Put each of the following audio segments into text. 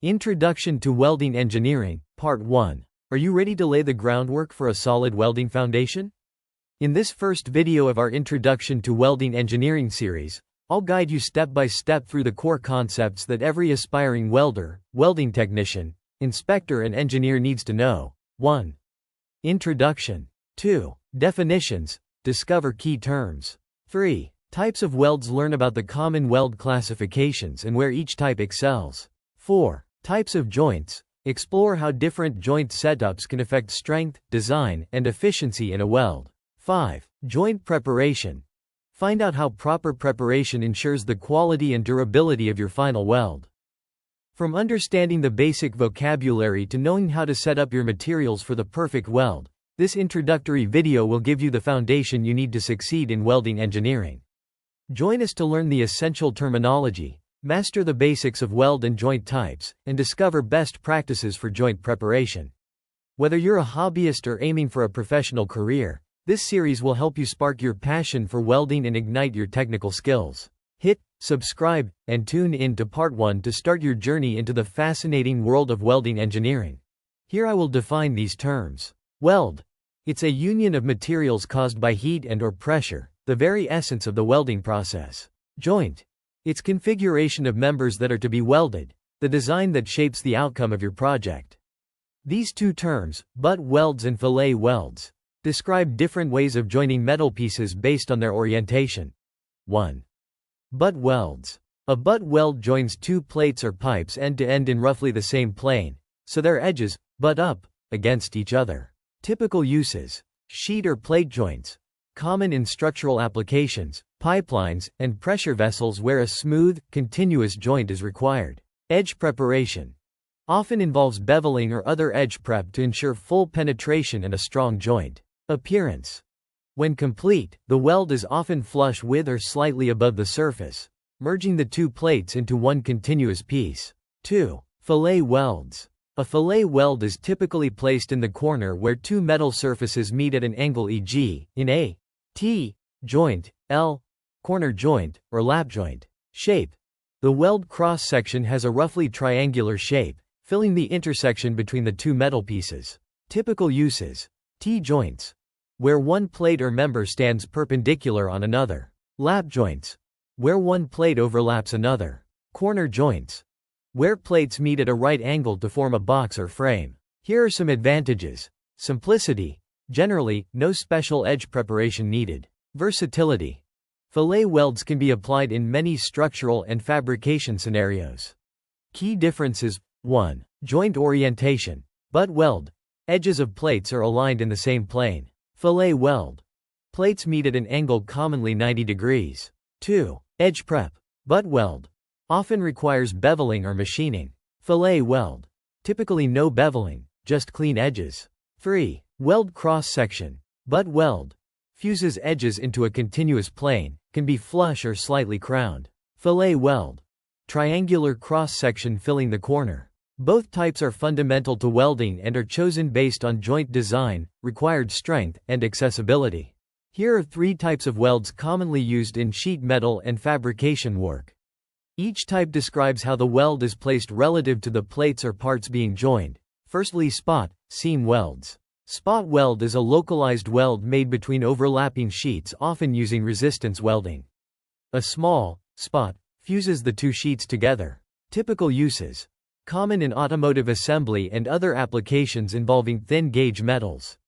Introduction to Welding Engineering, Part 1. Are you ready to lay the groundwork for a solid welding foundation? In this first video of our Introduction to Welding Engineering series, I'll guide you step by step through the core concepts that every aspiring welder, welding technician, inspector and engineer needs to know. 1. Introduction. 2. Definitions. Discover key terms. 3. Types of welds. Learn about the common weld classifications and where each type excels. 4. Types of joints. Explore how different joint setups can affect strength, design, and efficiency in a weld. 5. Joint preparation. Find out how proper preparation ensures the quality and durability of your final weld. From understanding the basic vocabulary to knowing how to set up your materials for the perfect weld, this introductory video will give you the foundation you need to succeed in welding engineering. Join us to learn the essential terminology, master the basics of weld and joint types, and discover best practices for joint preparation. Whether you're a hobbyist or aiming for a professional career, this series will help you spark your passion for welding and ignite your technical skills. Hit subscribe and tune in to Part 1 to start your journey into the fascinating world of welding engineering. Here I will define these terms. Weld. It's a union of materials caused by heat and/or pressure, the very essence of the welding process. Joint. It's configuration of members that are to be welded, the design that shapes the outcome of your project. These two terms, butt welds and fillet welds, describe different ways of joining metal pieces based on their orientation. 1. Butt welds. A butt weld joins two plates or pipes end to end in roughly the same plane, so their edges butt up against each other. Typical uses. Sheet or plate joints. Common in structural applications, pipelines, and pressure vessels where a smooth, continuous joint is required. Edge preparation. Often involves beveling or other edge prep to ensure full penetration and a strong joint. Appearance. When complete, the weld is often flush with or slightly above the surface, merging the two plates into one continuous piece. 2. Fillet welds. A fillet weld is typically placed in the corner where two metal surfaces meet at an angle, e.g., in a T joint, L corner joint, or lap joint. Shape. The weld cross-section has a roughly triangular shape, filling the intersection between the two metal pieces. Typical uses. T joints, where one plate or member stands perpendicular on another. Lap joints, where one plate overlaps another. Corner joints, where plates meet at a right angle to form a box or frame. Here are some advantages. Simplicity. Generally, no special edge preparation needed. Versatility. Fillet welds can be applied in many structural and fabrication scenarios. Key differences. 1. Joint orientation. Butt weld. Edges of plates are aligned in the same plane. Fillet weld. Plates meet at an angle commonly 90 degrees. 2. Edge prep. Butt weld often requires beveling or machining. Fillet weld. Typically no beveling, just clean edges. 3. Weld cross-section. Butt weld fuses edges into a continuous plane, can be flush or slightly crowned. Fillet weld. Triangular cross-section filling the corner. Both types are fundamental to welding and are chosen based on joint design, required strength, and accessibility. Here are 3 types of welds commonly used in sheet metal and fabrication work. Each type describes how the weld is placed relative to the plates or parts being joined. Firstly, spot, seam welds. Spot weld is a localized weld made between overlapping sheets, often using resistance welding. A small spot fuses the two sheets together. Typical uses. Common in automotive assembly and other applications involving thin gauge metals.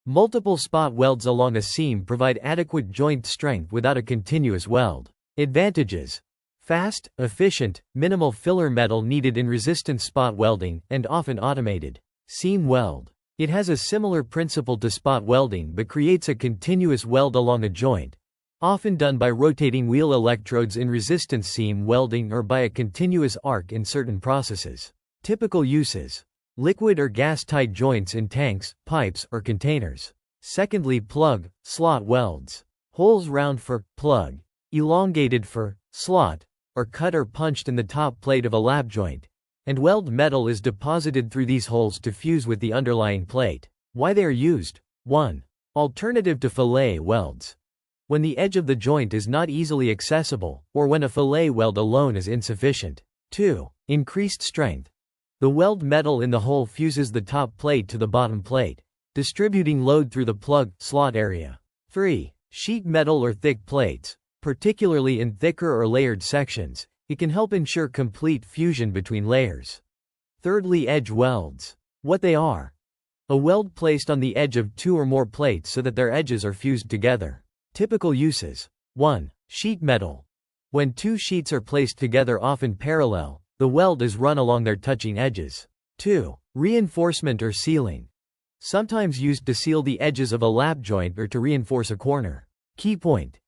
Multiple spot welds along a seam provide adequate joint strength without a continuous weld. Advantages. Fast, efficient, minimal filler metal needed in resistance spot welding, and often automated. Seam weld. It has a similar principle to spot welding but creates a continuous weld along a joint, often done by rotating wheel electrodes in resistance seam welding or by a continuous arc in certain processes. Typical uses. Liquid or gas-tight joints in tanks, pipes, or containers. Secondly, plug, slot welds. Holes round for plug, elongated for slot, or cut or punched in the top plate of a lap joint, and weld metal is deposited through these holes to fuse with the underlying plate. Why they are used. 1. Alternative to fillet welds. When the edge of the joint is not easily accessible, or when a fillet weld alone is insufficient. 2. Increased strength. The weld metal in the hole fuses the top plate to the bottom plate, distributing load through the plug slot area. 3. Sheet metal or thick plates. Particularly in thicker or layered sections, it can help ensure complete fusion between layers. Thirdly, edge welds. What they are. A weld placed on the edge of two or more plates so that their edges are fused together. Typical uses. 1. Sheet metal. When two sheets are placed together often parallel, the weld is run along their touching edges. 2. Reinforcement or sealing. Sometimes used to seal the edges of a lap joint or to reinforce a corner. Key point.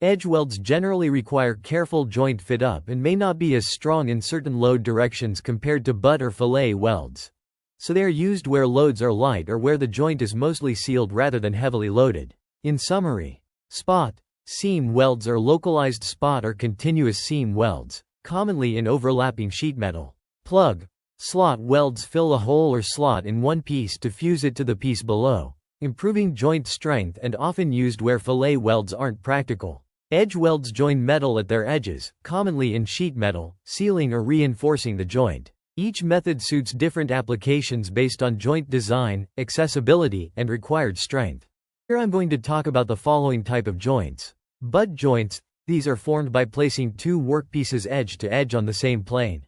Edge welds generally require careful joint fit-up and may not be as strong in certain load directions compared to butt or fillet welds. So they are used where loads are light or where the joint is mostly sealed rather than heavily loaded. In summary, spot, seam welds are localized spot or continuous seam welds, commonly in overlapping sheet metal. Plug, slot welds fill a hole or slot in one piece to fuse it to the piece below, improving joint strength and often used where fillet welds aren't practical. Edge welds join metal at their edges, commonly in sheet metal, sealing or reinforcing the joint. Each method suits different applications based on joint design, accessibility, and required strength. Here I'm going to talk about the following type of joints. Butt joints. These are formed by placing two workpieces edge to edge on the same plane.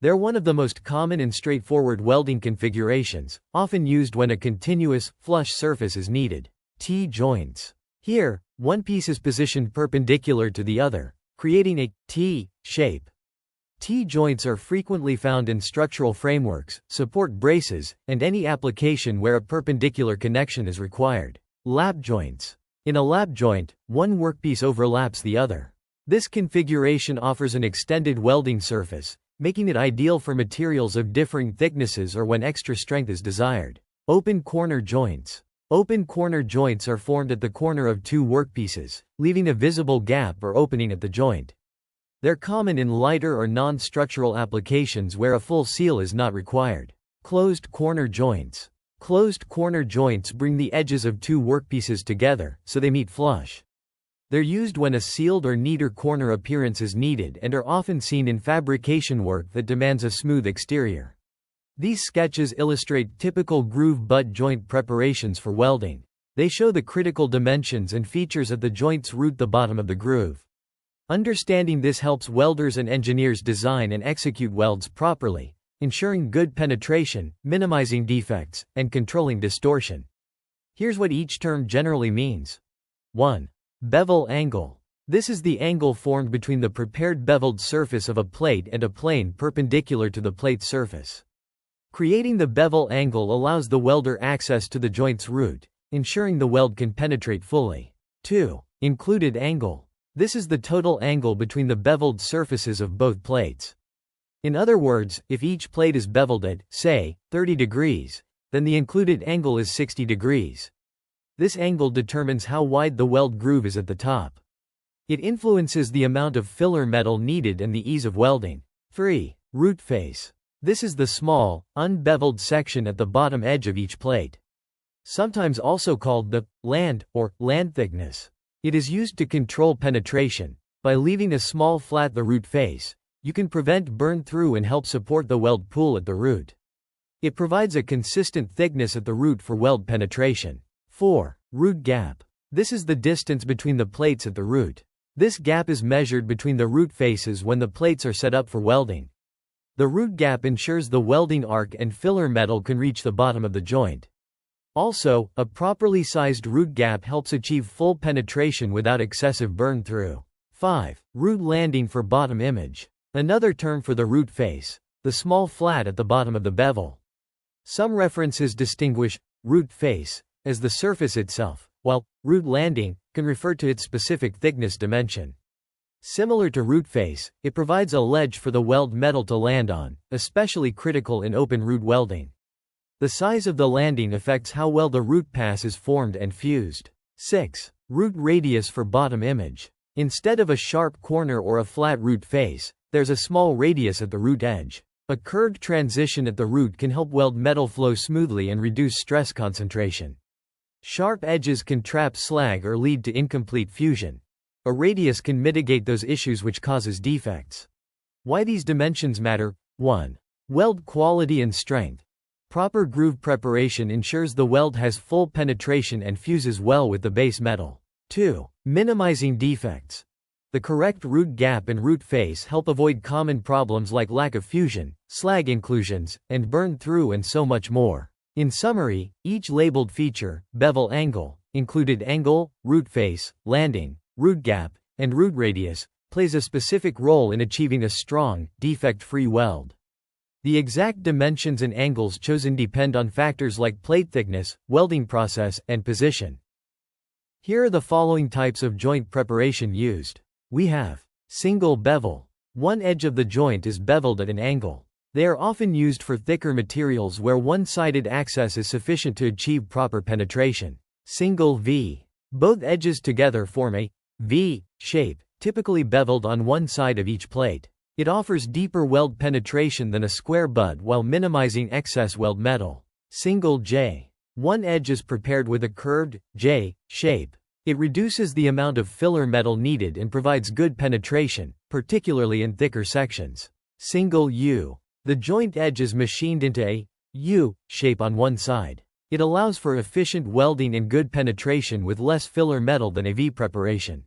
They're one of the most common and straightforward welding configurations, often used when a continuous, flush surface is needed. T-joints. Here, one piece is positioned perpendicular to the other, creating a T shape. T-joints are frequently found in structural frameworks, support braces, and any application where a perpendicular connection is required. Lap joints. In a lap joint, one workpiece overlaps the other. This configuration offers an extended welding surface, making it ideal for materials of differing thicknesses or when extra strength is desired. Open corner joints. Open corner joints are formed at the corner of two workpieces, leaving a visible gap or opening at the joint. They're common in lighter or non-structural applications where a full seal is not required. Closed corner joints. Closed corner joints bring the edges of two workpieces together, so they meet flush. They're used when a sealed or neater corner appearance is needed and are often seen in fabrication work that demands a smooth exterior. These sketches illustrate typical groove butt joint preparations for welding. They show the critical dimensions and features at the joint's root, the bottom of the groove. Understanding this helps welders and engineers design and execute welds properly, ensuring good penetration, minimizing defects, and controlling distortion. Here's what each term generally means. 1. Bevel angle. This is the angle formed between the prepared beveled surface of a plate and a plane perpendicular to the plate's surface. Creating the bevel angle allows the welder access to the joint's root, ensuring the weld can penetrate fully. 2. Included angle. This is the total angle between the beveled surfaces of both plates. In other words, if each plate is beveled at, say, 30 degrees, then the included angle is 60 degrees. This angle determines how wide the weld groove is at the top. It influences the amount of filler metal needed and the ease of welding. 3. Root face. This is the small, unbeveled section at the bottom edge of each plate. Sometimes also called the land or land thickness. It is used to control penetration. By leaving a small flat the root face, you can prevent burn through and help support the weld pool at the root. It provides a consistent thickness at the root for weld penetration. 4. Root gap. This is the distance between the plates at the root. This gap is measured between the root faces when the plates are set up for welding. The root gap ensures the welding arc and filler metal can reach the bottom of the joint. Also, a properly sized root gap helps achieve full penetration without excessive burn through. 5. Root landing for bottom image. Another term for the root face, the small flat at the bottom of the bevel. Some references distinguish root face as the surface itself, while root landing can refer to its specific thickness dimension. Similar to root face, it provides a ledge for the weld metal to land on, especially critical in open root welding. The size of the landing affects how well the root pass is formed and fused. 6. Root radius for bottom image. Instead of a sharp corner or a flat root face, there's a small radius at the root edge. A curved transition at the root can help weld metal flow smoothly and reduce stress concentration. Sharp edges can trap slag or lead to incomplete fusion. A radius can mitigate those issues which causes defects. Why these dimensions matter. 1. Weld quality and strength. Proper groove preparation ensures the weld has full penetration and fuses well with the base metal. 2. Minimizing defects. The correct root gap and root face help avoid common problems like lack of fusion, slag inclusions, and burn through and so much more. In summary, each labeled feature, bevel angle, included angle, root face, landing, root gap, and root radius, plays a specific role in achieving a strong, defect-free weld. The exact dimensions and angles chosen depend on factors like plate thickness, welding process, and position. Here are the following types of joint preparation used. We have single bevel. One edge of the joint is beveled at an angle. They are often used for thicker materials where one-sided access is sufficient to achieve proper penetration. Single V. Both edges together form a V shape, typically beveled on one side of each plate. It offers deeper weld penetration than a square butt while minimizing excess weld metal. Single J. One edge is prepared with a curved J shape. It reduces the amount of filler metal needed and provides good penetration, particularly in thicker sections. Single U. The joint edge is machined into a U shape on one side. It allows for efficient welding and good penetration with less filler metal than a V preparation.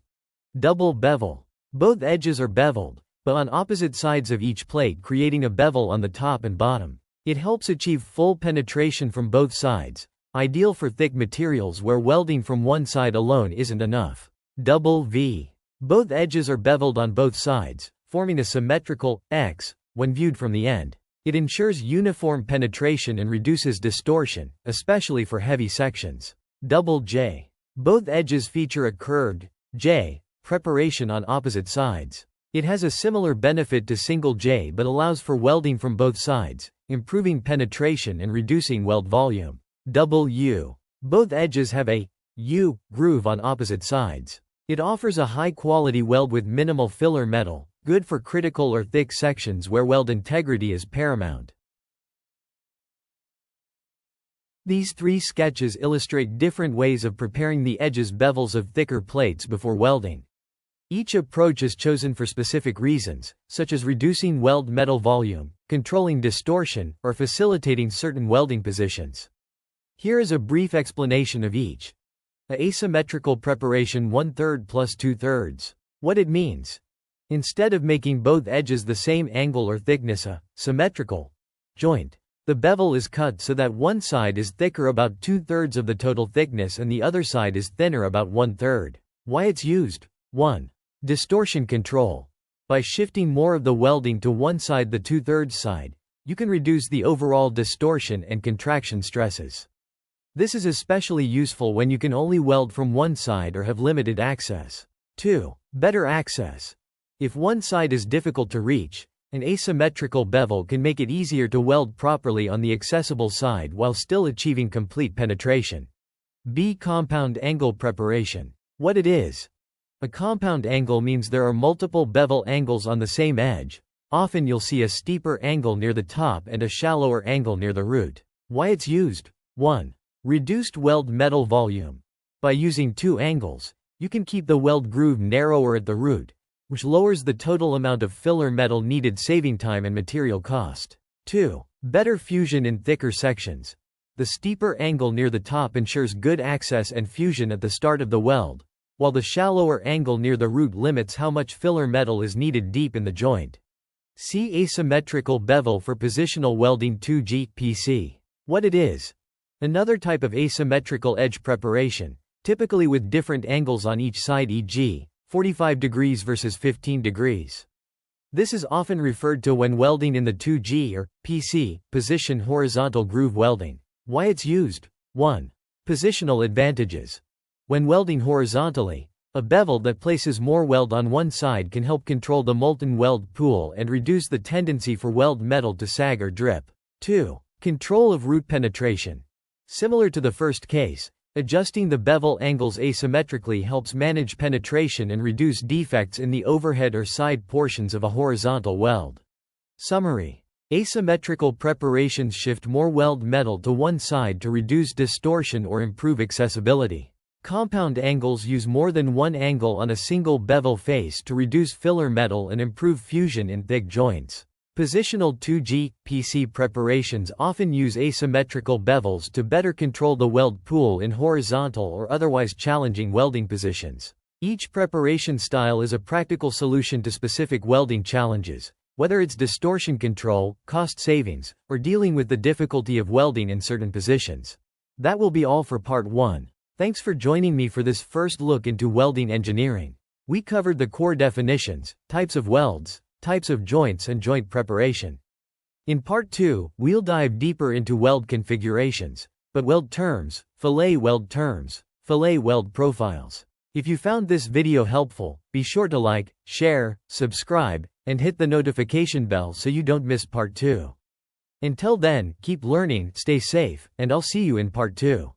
Double bevel. Both edges are beveled, but on opposite sides of each plate, creating a bevel on the top and bottom. It helps achieve full penetration from both sides, ideal for thick materials where welding from one side alone isn't enough. Double V. Both edges are beveled on both sides, forming a symmetrical X when viewed from the end. It ensures uniform penetration and reduces distortion, especially for heavy sections. Double J. Both edges feature a curved J preparation on opposite sides. It has a similar benefit to single J but allows for welding from both sides, improving penetration and reducing weld volume. Double U. Both edges have a U groove on opposite sides. It offers a high-quality weld with minimal filler metal, good for critical or thick sections where weld integrity is paramount. These three sketches illustrate different ways of preparing the edges bevels of thicker plates before welding. Each approach is chosen for specific reasons, such as reducing weld metal volume, controlling distortion, or facilitating certain welding positions. Here is a brief explanation of each. A asymmetrical preparation 1/3 plus 2/3. What it means. Instead of making both edges the same angle or thickness, a symmetrical joint, the bevel is cut so that one side is thicker about 2/3 of the total thickness and the other side is thinner about 1/3. Why it's used. 1. Distortion control. By shifting more of the welding to one side, the 2/3 side, you can reduce the overall distortion and contraction stresses. This is especially useful when you can only weld from one side or have limited access. 2. Better access. If one side is difficult to reach, an asymmetrical bevel can make it easier to weld properly on the accessible side while still achieving complete penetration. B. Compound angle preparation. What it is. A compound angle means there are multiple bevel angles on the same edge. Often you'll see a steeper angle near the top and a shallower angle near the root. Why it's used. 1. Reduced weld metal volume. By using two angles, you can keep the weld groove narrower at the root, which lowers the total amount of filler metal needed, saving time and material cost. 2. Better fusion in thicker sections. The steeper angle near the top ensures good access and fusion at the start of the weld, while the shallower angle near the root limits how much filler metal is needed deep in the joint. See asymmetrical bevel for positional welding 2G PC. What it is. Another type of asymmetrical edge preparation, typically with different angles on each side, e.g., 45 degrees versus 15 degrees. This is often referred to when welding in the 2G or PC position, horizontal groove welding. Why it's used. 1. Positional advantages. When welding horizontally, a bevel that places more weld on one side can help control the molten weld pool and reduce the tendency for weld metal to sag or drip. 2. Control of root penetration. Similar to the first case, adjusting the bevel angles asymmetrically helps manage penetration and reduce defects in the overhead or side portions of a horizontal weld. Summary. Asymmetrical preparations shift more weld metal to one side to reduce distortion or improve accessibility. Compound angles use more than one angle on a single bevel face to reduce filler metal and improve fusion in thick joints. Positional 2G PC preparations often use asymmetrical bevels to better control the weld pool in horizontal or otherwise challenging welding positions. Each preparation style is a practical solution to specific welding challenges, whether it's distortion control, cost savings, or dealing with the difficulty of welding in certain positions. That will be all for part 1. Thanks for joining me for this first look into welding engineering. We covered the core definitions, types of welds, types of joints and joint preparation. In part 2, we'll dive deeper into weld configurations, but weld terms, fillet weld terms, fillet weld profiles. If you found this video helpful, be sure to like, share, subscribe, and hit the notification bell so you don't miss part 2. Until then, keep learning, stay safe, and I'll see you in part 2.